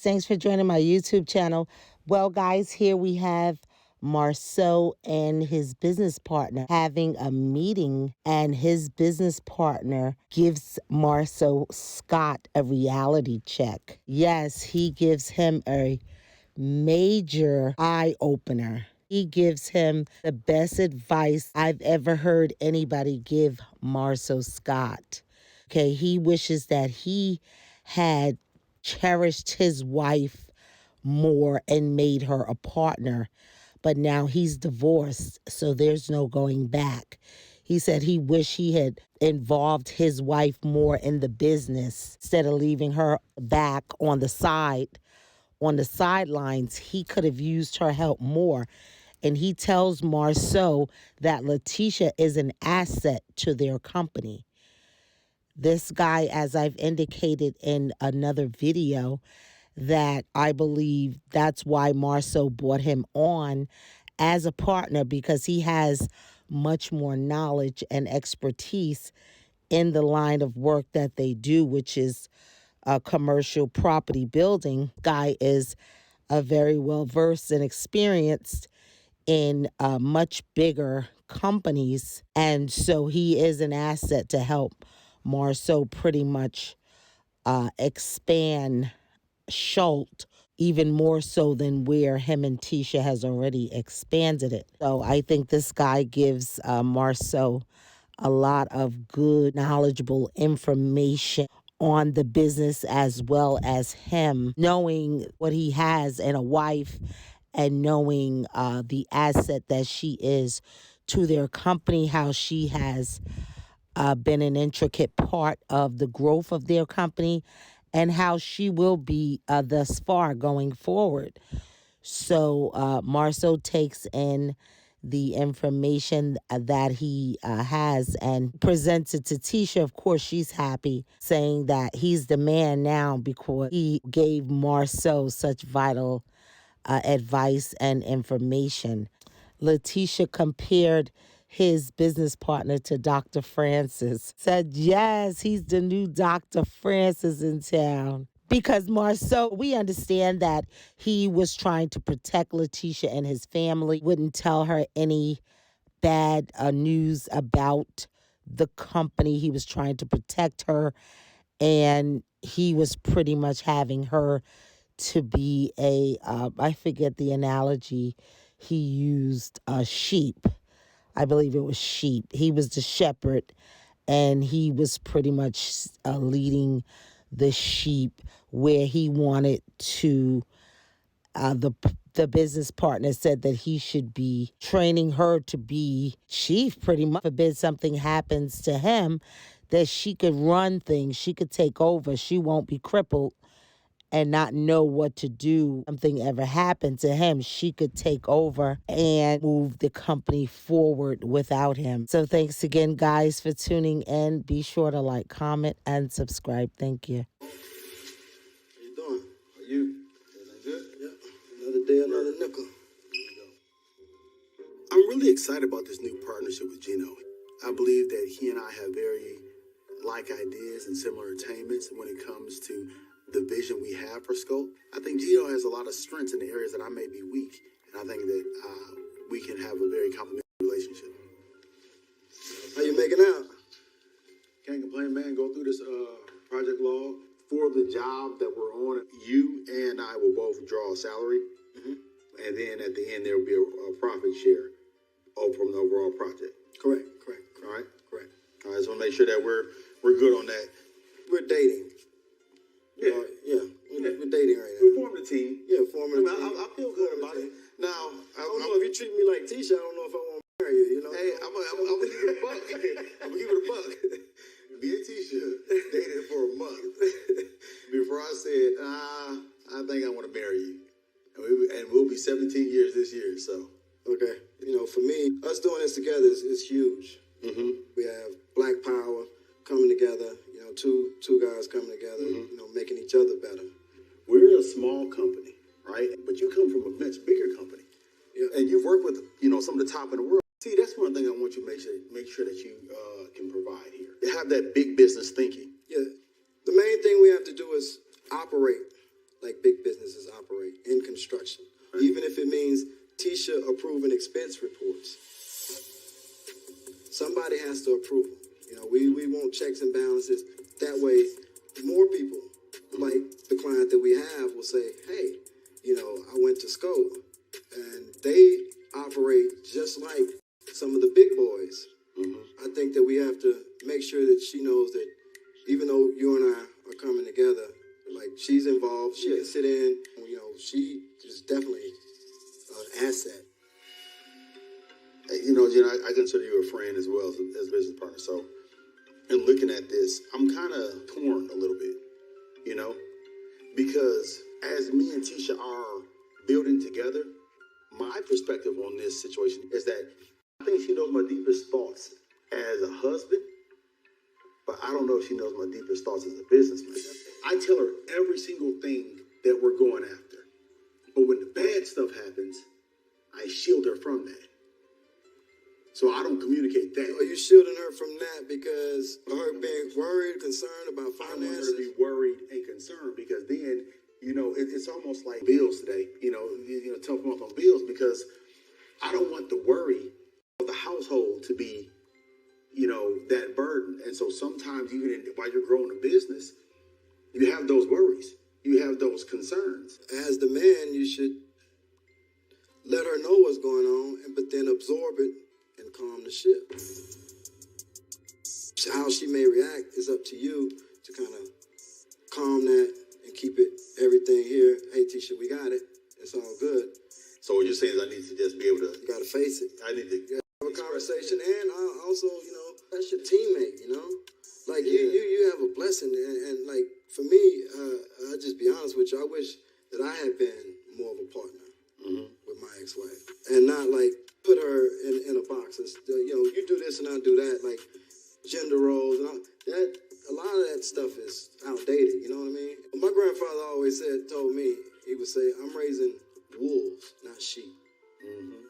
Thanks for joining my YouTube channel. Well, guys, here we have Marsau and his business partner having a meeting, and his business partner gives Marsau Scott a reality check. Yes, he gives him a major eye opener. He gives him the best advice I've ever heard anybody give Marsau Scott. Okay, he wishes that he had cherished his wife more and made her a partner, but now he's divorced, so there's no going back. He said he wished he had involved his wife more in the business instead of leaving her back on the sidelines. He could have used her help more. And he tells Marsau that Letitia is an asset to their company. This guy, as I've indicated in another video, that I believe that's why Marsau brought him on as a partner, because he has much more knowledge and expertise in the line of work that they do, which is commercial property building. Guy is very well versed and experienced in much bigger companies. And so he is an asset to help Marsau pretty much expand Schultz even more so than where him and Tisha has already expanded it. So I think this guy gives Marsau a lot of good, knowledgeable information on the business, as well as him knowing what he has in a wife and knowing the asset that she is to their company, how she has been an intricate part of the growth of their company, and how she will be thus far going forward. So Marsau takes in the information that he has and presents it to Tisha. Of course, she's happy, saying that he's the man now because he gave Marsau such vital advice and information. Letitia compared his business partner to Dr. Francis. Said, yes, he's the new Dr. Francis in town. Because Marsau, we understand that he was trying to protect Letitia and his family, wouldn't tell her any bad news about the company. He was trying to protect her, and he was pretty much having her to be I forget the analogy he used, sheep. I believe it was sheep. He was the shepherd, and he was pretty much leading the sheep where he wanted to. The business partner said that he should be training her to be chief, pretty much. Forbid something happens to him, that she could run things, she could take over, she won't be crippled and not know what to do. Something ever happened to him, she could take over and move the company forward without him. So thanks again, guys, for tuning in. Be sure to like, comment, and subscribe. Thank you. How you doing? Are you? Feeling good? Yeah. Another day, another nickel. There you go. I'm really excited about this new partnership with Gino. I believe that he and I have very like ideas and similar attainments when it comes to the vision we have for Scope. I think Gino has a lot of strengths in the areas that I may be weak, and I think that we can have a very complementary relationship. How you making out? Can't complain, man. Go through this project log. For the job that we're on, you and I will both draw a salary, and then at the end there will be a profit share from the overall project. Correct. All right, correct. All right, so want to make sure that we're good on that. We're dating. Yeah, we're dating right now. We formed a team. Yeah, forming a team. I feel good about it. Now, I don't know if you treat me like Tisha. I don't know if I want to marry you. You know. Hey, I'm gonna give it a buck. I'm gonna give it a buck. Me and Tisha dated for a month before I said, I think I want to marry you. And we'll be 17 years this year, so. Okay. You know, for me, us doing this together is huge. We have Black Power coming together, you know, two guys coming together, you know, making each other better. We're a small company, right? But you come from a much bigger company. Yeah. And you've worked with, you know, some of the top in the world. See, that's one thing I want you to make sure that you can provide here. You have that big business thinking. Yeah. The main thing we have to do is operate like big businesses operate in construction. Right. Even if it means Tisha approving expense reports. Somebody has to approve them. You know, we want checks and balances. That way, more people, like the client that we have, will say, hey, you know, I went to Scope, and they operate just like some of the big boys. I think that we have to make sure that she knows that even though you and I are coming together, like she's involved, she can sit in, you know, she is definitely an asset. You know, Jen, I consider you a friend as well as a business partner. So, in looking at this, I'm kind of torn a little bit, you know, because as me and Tisha are building together, my perspective on this situation is that I think she knows my deepest thoughts as a husband, but I don't know if she knows my deepest thoughts as a businessman. I tell her every single thing that we're going after, but when the bad stuff happens, I shield her from that. So I don't communicate that. Are you shielding her from that because of her being worried, concerned about finances? I want her to be worried and concerned because then, you know, it's almost like bills today. You know, tough month on bills because I don't want the worry of the household to be, you know, that burden. And so sometimes even while you're growing a business, you have those worries. You have those concerns. As the man, you should let her know what's going on, but then absorb it and calm the ship. How she may react is up to you to kind of calm that and keep it everything here. Hey, Tisha, we got it. It's all good. So what you're saying is I need to just be able to... You got to face it. I need to... Have a conversation, and also, you know, that's your teammate, you know? Like, you have a blessing, and like, for me, I'll just be honest with you, I wish that I had been more of a partner with my ex-wife, and not, like, put her in a box, and, you know, you do this and I'll do that, like, gender roles, and all, that, a lot of that stuff is outdated, you know what I mean? My grandfather always told me, he would say, I'm raising wolves, not sheep,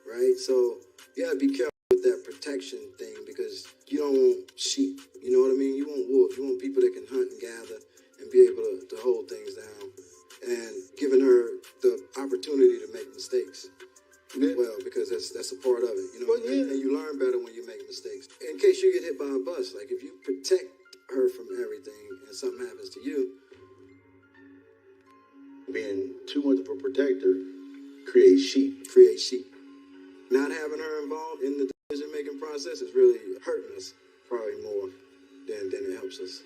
right? So, you gotta be careful with that protection thing because you don't want sheep, you know what I mean? You want wolves, you want people that can hunt and gather and be able to hold things down, and giving her the opportunity to make mistakes. Well, because that's a part of it, you know, and you learn better when you make mistakes. In case you get hit by a bus, like if you protect her from everything and something happens to you. Being too much of a protector creates sheep. Not having her involved in the decision-making process is really hurting us probably more than it helps us.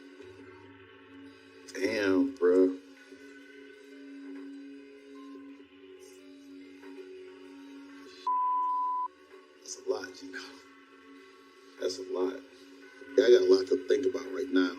Damn, bro. That's a lot, you know. That's a lot. I got a lot to think about right now.